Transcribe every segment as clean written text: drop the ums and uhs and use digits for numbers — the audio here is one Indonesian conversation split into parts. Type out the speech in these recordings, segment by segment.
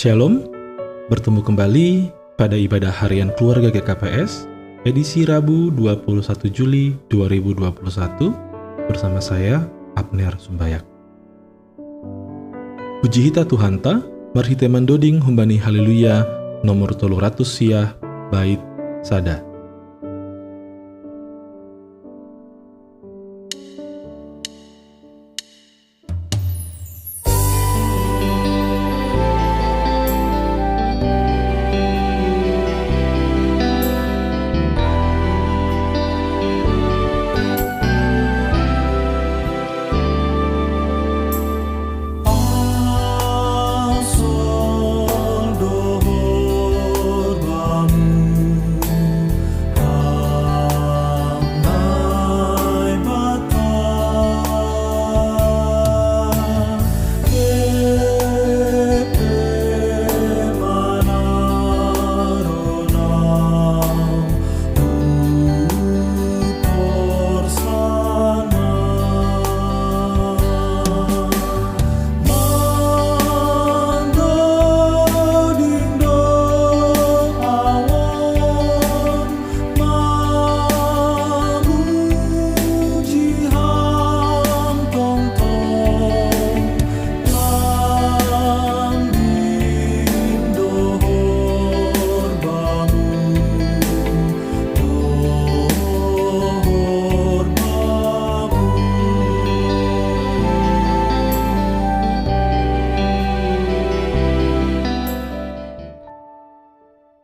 Shalom, bertemu kembali pada ibadah harian keluarga GKPS, edisi Rabu 21 Juli 2021, bersama saya, Abner Sumbayak. Puji hita Tuhan ta, marhite mandoding humbani haleluya, nomor 300 siah, bait sada.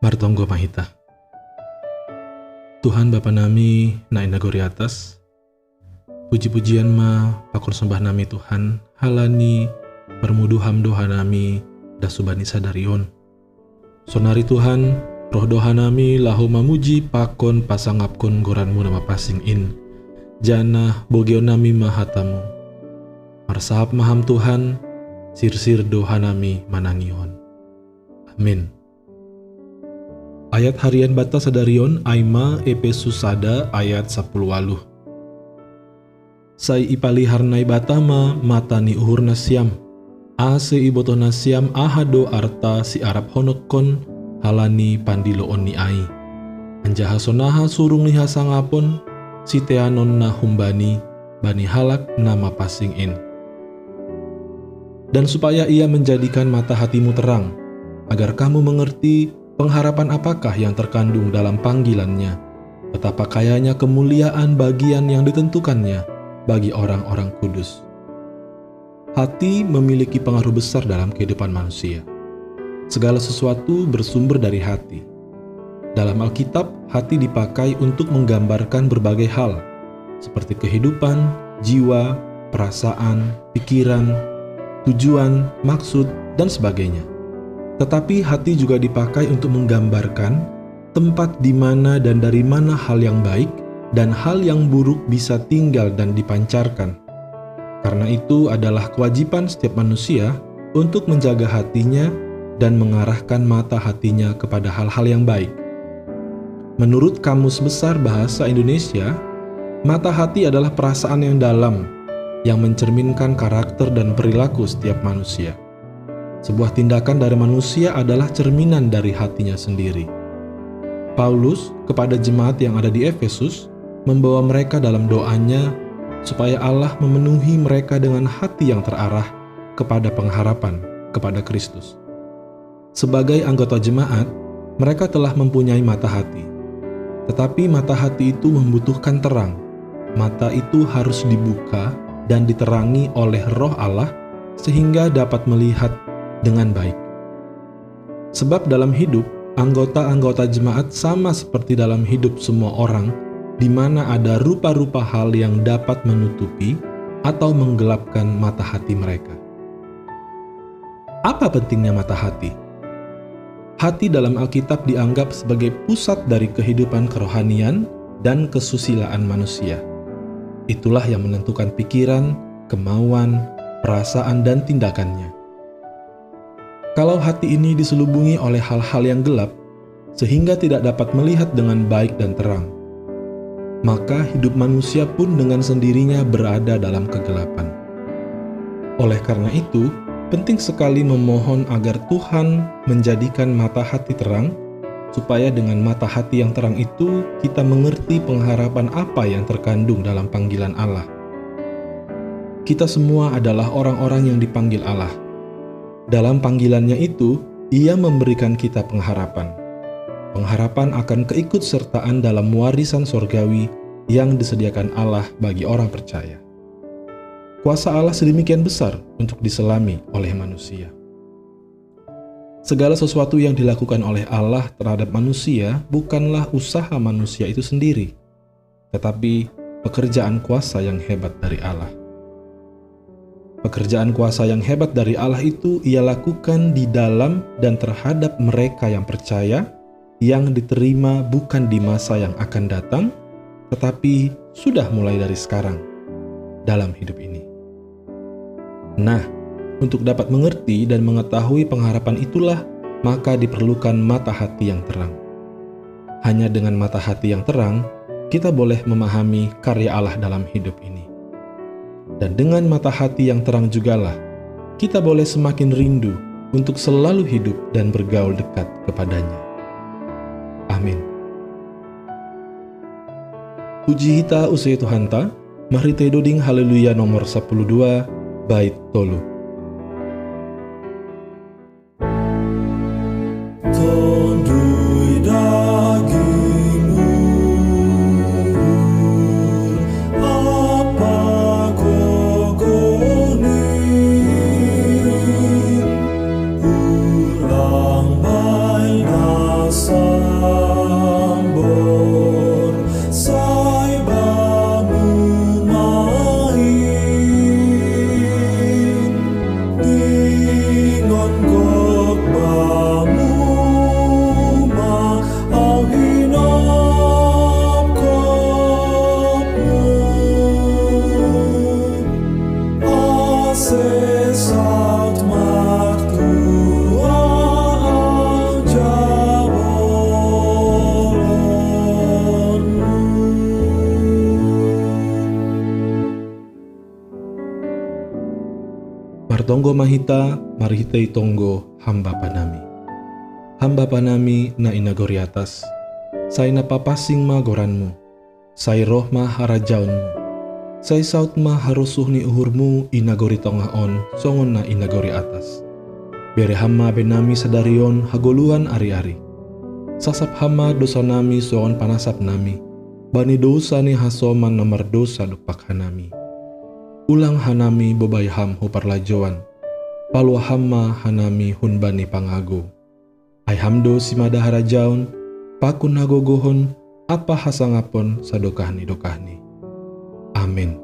Martonggo mahita. Tuhan Bapa nami na inagori atas, puji-pujian ma pakon sembah nami Tuhan, halani permudu hamdoha nami dasubani sadarion. Sonari Tuhan, roh doha nami lahu mamuji pakon pasangapkon goranmu nama passing in. Jana bogeo nami mahatamu. Marsahap maham Tuhan, sirsir doha nami manangion. Amin. Ayat harian bata sadarion Aima Efesus sada ayat 10 waluh. Sai ipali harnai batama matani uhur nasiam. Ase iboto nasiam ahado arta si Arab honokon halani pandilo onni ai. Anjaha sonaha surung liha sangapon si teanon na humbani bani halak nama passing in. Dan supaya ia menjadikan mata hatimu terang, agar kamu mengerti pengharapan apakah yang terkandung dalam panggilannya, betapa kayanya kemuliaan bagian yang ditentukannya bagi orang-orang kudus. Hati memiliki pengaruh besar dalam kehidupan manusia. Segala sesuatu bersumber dari hati. Dalam Alkitab, hati dipakai untuk menggambarkan berbagai hal, seperti kehidupan, jiwa, perasaan, pikiran, tujuan, maksud, dan sebagainya. Tetapi hati juga dipakai untuk menggambarkan tempat di mana dan dari mana hal yang baik dan hal yang buruk bisa tinggal dan dipancarkan. Karena itu adalah kewajiban setiap manusia untuk menjaga hatinya dan mengarahkan mata hatinya kepada hal-hal yang baik. Menurut Kamus Besar Bahasa Indonesia, mata hati adalah perasaan yang dalam yang mencerminkan karakter dan perilaku setiap manusia. Sebuah tindakan dari manusia adalah cerminan dari hatinya sendiri. Paulus kepada jemaat yang ada di Efesus membawa mereka dalam doanya supaya Allah memenuhi mereka dengan hati yang terarah kepada pengharapan kepada Kristus. Sebagai anggota jemaat, mereka telah mempunyai mata hati. Tetapi mata hati itu membutuhkan terang. Mata itu harus dibuka dan diterangi oleh Roh Allah sehingga dapat melihat dengan baik. Sebab dalam hidup, anggota-anggota jemaat sama seperti dalam hidup semua orang, di mana ada rupa-rupa hal yang dapat menutupi atau menggelapkan mata hati mereka. Apa pentingnya mata hati? Hati dalam Alkitab dianggap sebagai pusat dari kehidupan kerohanian dan kesusilaan manusia. Itulah yang menentukan pikiran, kemauan, perasaan, dan tindakannya. Kalau hati ini diselubungi oleh hal-hal yang gelap, sehingga tidak dapat melihat dengan baik dan terang, maka hidup manusia pun dengan sendirinya berada dalam kegelapan. Oleh karena itu, Penting sekali memohon agar Tuhan menjadikan mata hati terang, supaya dengan mata hati yang terang itu kita mengerti pengharapan apa yang terkandung dalam panggilan Allah. Kita semua adalah orang-orang yang dipanggil Allah. Dalam panggilannya itu, Ia memberikan kita pengharapan. Pengharapan akan keikutsertaan dalam warisan sorgawi yang disediakan Allah bagi orang percaya. Kuasa Allah sedemikian besar untuk diselami oleh manusia. Segala sesuatu yang dilakukan oleh Allah terhadap manusia bukanlah usaha manusia itu sendiri, tetapi pekerjaan kuasa yang hebat dari Allah. Pekerjaan kuasa yang hebat dari Allah itu Ia lakukan di dalam dan terhadap mereka yang percaya, yang diterima bukan di masa yang akan datang, tetapi sudah mulai dari sekarang dalam hidup ini. Nah, untuk dapat mengerti dan mengetahui pengharapan itulah, maka diperlukan mata hati yang terang. Hanya dengan mata hati yang terang, kita boleh memahami karya Allah dalam hidup ini. Dan dengan mata hati yang terang jugalah, kita boleh semakin rindu untuk selalu hidup dan bergaul dekat kepadanya. Amin. Puji hita usai Tuhanta, mari tedoding haleluya nomor 12, bait tolu. Tondui dagingmu, apa gogonin, ulang baina sambor, saibamu main, dingon gok bamu. Martonggo mahita, marihitei tonggo hamba panami. Hamba panami na inagori atas, say napapasing ma goranmu, say roh ma harajaunmu, say saut ma harusuh ni uhurmu inagori tongah on, songon na inagori atas. Bere hama benami sadarion hagoluan ari-ari. Sasap hama dosa nami songon panasap nami, bani dosa ni hasoman nomor dosa lupak hanami. Ulang hanami bobay ham huparlajoan, palwa hamma hanami hunbani pangago. Ay hamdo simada harajaun, pakun hagogohon, apa hasangapon sadokahni dokahni. Amin.